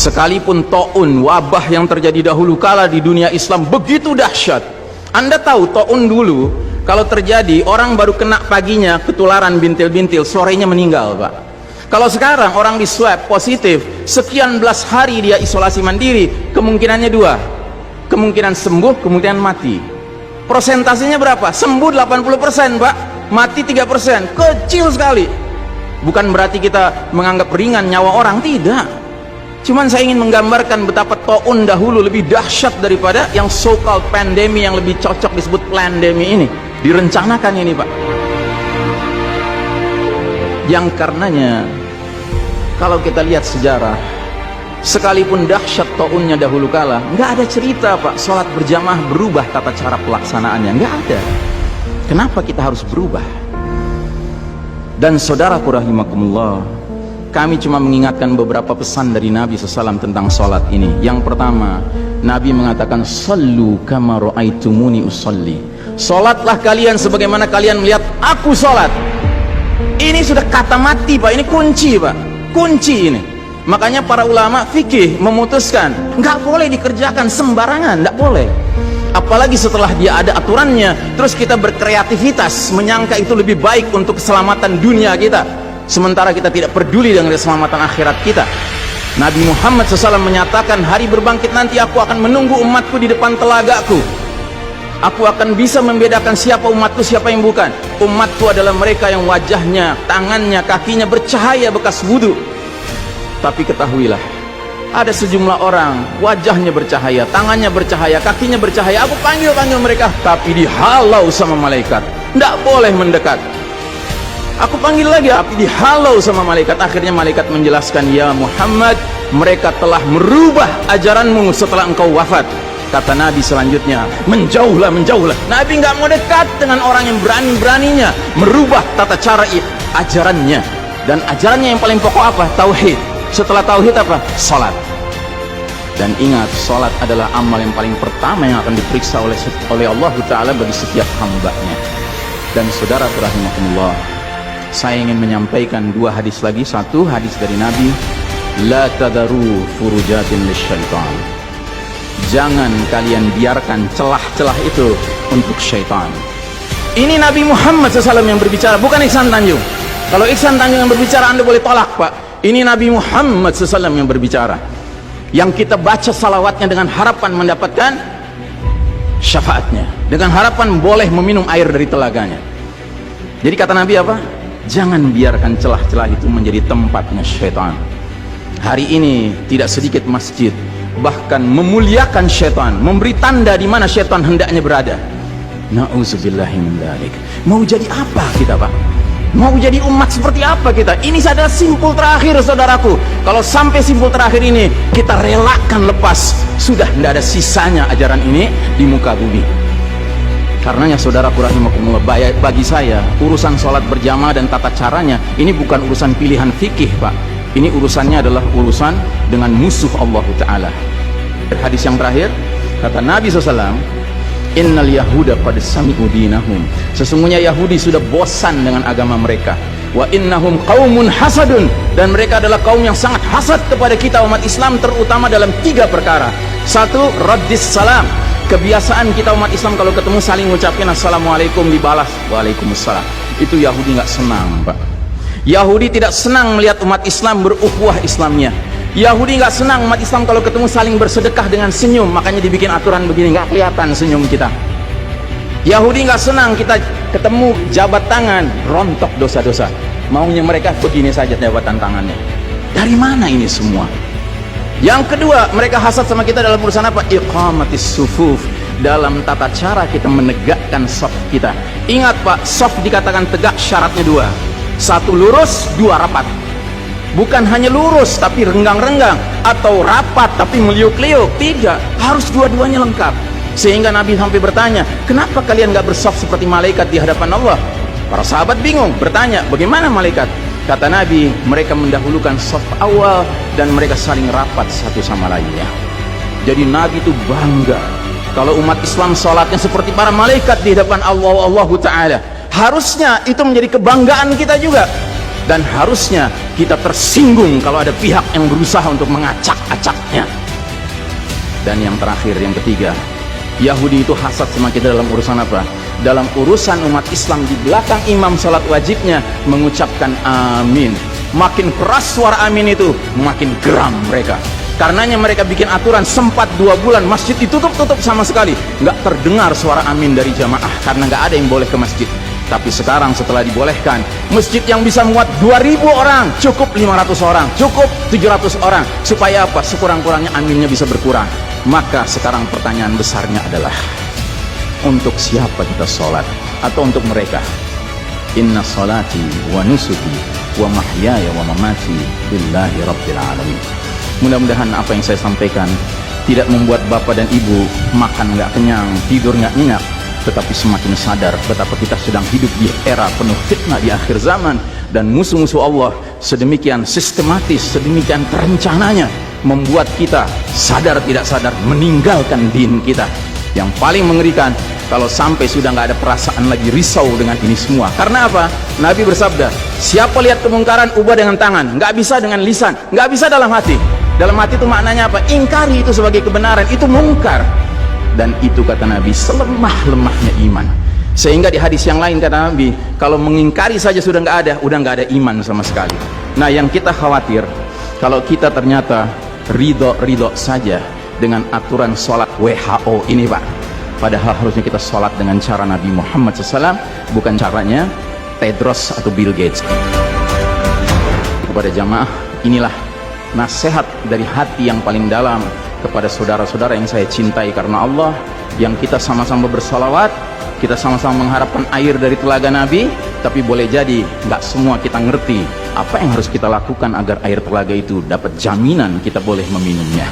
Sekalipun taun, wabah yang terjadi dahulu kala di dunia Islam begitu dahsyat. Anda tahu taun dulu kalau terjadi orang baru kena paginya ketularan bintil-bintil, sorenya meninggal, Pak. Kalau sekarang orang di swab positif, sekian belas hari dia isolasi mandiri, kemungkinannya dua, kemungkinan sembuh, kemungkinan mati. Persentasenya berapa? Sembuh 80%, Pak, mati 3%, kecil sekali. Bukan berarti kita menganggap ringan nyawa orang, tidak. Cuman saya ingin menggambarkan betapa taun dahulu lebih dahsyat daripada yang so-called pandemi, yang lebih cocok disebut plandemi ini. Direncanakan ini, Pak. Yang karenanya kalau kita lihat sejarah, sekalipun dahsyat taunnya dahulu kala, nggak ada cerita, Pak, sholat berjamaah berubah tata cara pelaksanaannya, nggak ada. Kenapa kita harus berubah? Dan saudaraku rahimakumullah, kami cuma mengingatkan beberapa pesan dari Nabi SAW tentang sholat ini. Yang pertama, Nabi mengatakan, sallu kama ra'aitumuni usalli. Sholatlah kalian sebagaimana kalian melihat aku sholat. Ini sudah kata mati, Pak. Ini kunci, Pak. Kunci ini. Makanya para ulama fikih memutuskan nggak boleh dikerjakan sembarangan, nggak boleh. Apalagi setelah dia ada aturannya, terus kita berkreativitas menyangka itu lebih baik untuk keselamatan dunia kita, sementara kita tidak peduli dengan keselamatan akhirat kita. Nabi Muhammad SAW menyatakan, hari berbangkit nanti aku akan menunggu umatku di depan telagaku. Aku akan bisa membedakan siapa umatku, siapa yang bukan. Umatku adalah mereka yang wajahnya, tangannya, kakinya bercahaya bekas wudhu. Tapi ketahuilah, ada sejumlah orang wajahnya bercahaya, tangannya bercahaya, kakinya bercahaya. Aku panggil mereka, tapi dihalau sama malaikat, tidak boleh mendekat. Aku panggil lagi, tapi dihalau sama malaikat. Akhirnya malaikat menjelaskan, ya Muhammad, mereka telah merubah ajaranmu setelah engkau wafat. Kata Nabi selanjutnya, menjauhlah, menjauhlah. Nabi nggak mau dekat dengan orang yang berani-beraninya merubah tata cara ajarannya. Dan ajarannya yang paling pokok apa? Tauhid. Setelah tauhid apa? Salat. Dan ingat, salat adalah amal yang paling pertama yang akan diperiksa oleh Allah Ta'ala bagi setiap hambanya. Dan saudara rahimakumullah, saya ingin menyampaikan dua hadis lagi. Satu hadis dari Nabi, la tadaru furujatin lisyaitan. Jangan kalian biarkan celah-celah itu untuk syaitan. Ini Nabi Muhammad SAW yang berbicara, bukan Ihsan Tanjung. Kalau Ihsan Tanjung yang berbicara, Anda boleh tolak, Pak. Ini Nabi Muhammad SAW yang berbicara, yang kita baca salawatnya dengan harapan mendapatkan syafaatnya, dengan harapan boleh meminum air dari telaganya. Jadi kata Nabi apa? Jangan biarkan celah-celah itu menjadi tempatnya syaitan. Hari ini tidak sedikit masjid bahkan memuliakan syaitan, memberi tanda di mana syaitan hendaknya berada. Na'udzubillahi min dzalik. Mau jadi apa kita, Pak? Mau jadi umat seperti apa kita? Ini adalah simpul terakhir, saudaraku. Kalau sampai simpul terakhir ini kita relakan lepas, sudah tidak ada sisanya ajaran ini di muka bumi. Karenanya saudaraku rahimakumullah, bagi saya urusan sholat berjamaah dan tata caranya ini bukan urusan pilihan fikih, Pak. Ini urusannya adalah urusan dengan musuh Allah Ta'ala. Hadis yang terakhir, kata Nabi SAW, innal yahuda qad sami'u dinahum. Sesungguhnya Yahudi sudah bosan dengan agama mereka. Wa innahum qaumun hasadun. Dan mereka adalah kaum yang sangat hasad kepada kita umat Islam, terutama dalam 3 perkara. Satu, raddis salam. Kebiasaan kita umat Islam kalau ketemu saling ngucapin assalamualaikum, dibalas waalaikumsalam. Itu Yahudi nggak senang, Pak. Yahudi tidak senang melihat umat Islam berukhuwah Islamnya. Yahudi nggak senang umat Islam kalau ketemu saling bersedekah dengan senyum, makanya dibikin aturan begini, nggak kelihatan senyum kita. Yahudi nggak senang kita ketemu jabat tangan, rontok dosa-dosa. Maunya mereka begini saja jabatan tangannya. Dari mana ini semua? Yang kedua, mereka hasad sama kita dalam urusan apa? Iqamatis sufuf, dalam tata cara kita menegakkan saf kita. Ingat, Pak, saf dikatakan tegak syaratnya 2. 1 lurus, 2 rapat. Bukan hanya lurus tapi renggang-renggang, atau rapat tapi meliuk-liuk. Tidak, harus dua-duanya lengkap. Sehingga Nabi sampai bertanya, kenapa kalian gak bersaf seperti malaikat di hadapan Allah? Para sahabat bingung, bertanya, bagaimana malaikat? Kata Nabi, mereka mendahulukan saf awal dan mereka saling rapat satu sama lainnya. Jadi Nabi itu bangga kalau umat Islam sholatnya seperti para malaikat di hadapan Allah Ta'ala. Harusnya itu menjadi kebanggaan kita juga. dan harusnya kita tersinggung kalau ada pihak yang berusaha untuk mengacak-acaknya. Dan yang terakhir, yang ketiga, Yahudi itu hasad sama kita dalam urusan apa? Dalam urusan umat Islam, di belakang imam salat wajibnya mengucapkan amin. Makin keras suara amin itu, makin geram mereka. Karenanya mereka bikin aturan, sempat 2 bulan masjid ditutup sama sekali, nggak terdengar suara amin dari jamaah karena nggak ada yang boleh ke masjid. Tapi sekarang setelah dibolehkan, masjid yang bisa muat 2000 orang, cukup 500 orang, cukup 700 orang. Supaya apa? Sekurang-kurangnya aminnya bisa berkurang. Maka sekarang pertanyaan besarnya adalah, untuk siapa kita sholat? Atau untuk mereka? Inna sholati wa nusuki wa mahyaya wa mamati billahi rabbil alamin. Mudah-mudahan apa yang saya sampaikan tidak membuat bapak dan ibu makan nggak kenyang, tidur nggak nyenyak, tetapi semakin sadar betapa kita sedang hidup di era penuh fitnah di akhir zaman, dan musuh-musuh Allah sedemikian sistematis, sedemikian terencananya membuat kita sadar tidak sadar meninggalkan din kita. Yang paling mengerikan kalau sampai sudah nggak ada perasaan lagi risau dengan ini semua. Karena apa? Nabi bersabda, siapa lihat kemungkaran ubah dengan tangan, nggak bisa dengan lisan, nggak bisa dalam hati. Dalam hati itu maknanya apa? Ingkari itu sebagai kebenaran, itu mungkar. Dan itu kata Nabi selemah-lemahnya iman. Sehingga di hadis yang lain kata Nabi, kalau mengingkari saja sudah nggak ada, udah nggak ada iman sama sekali. Nah, yang kita khawatir kalau kita ternyata ridho saja dengan aturan sholat WHO ini, Pak. Padahal harusnya kita sholat dengan cara Nabi Muhammad SAW, bukan caranya Tedros atau Bill Gates. Kepada jamaah, inilah nasihat dari hati yang paling dalam kepada saudara-saudara yang saya cintai karena Allah, yang kita sama-sama bersalawat, kita sama-sama mengharapkan air dari telaga Nabi. Tapi boleh jadi nggak semua kita ngerti apa yang harus kita lakukan agar air telaga itu dapat jaminan kita boleh meminumnya.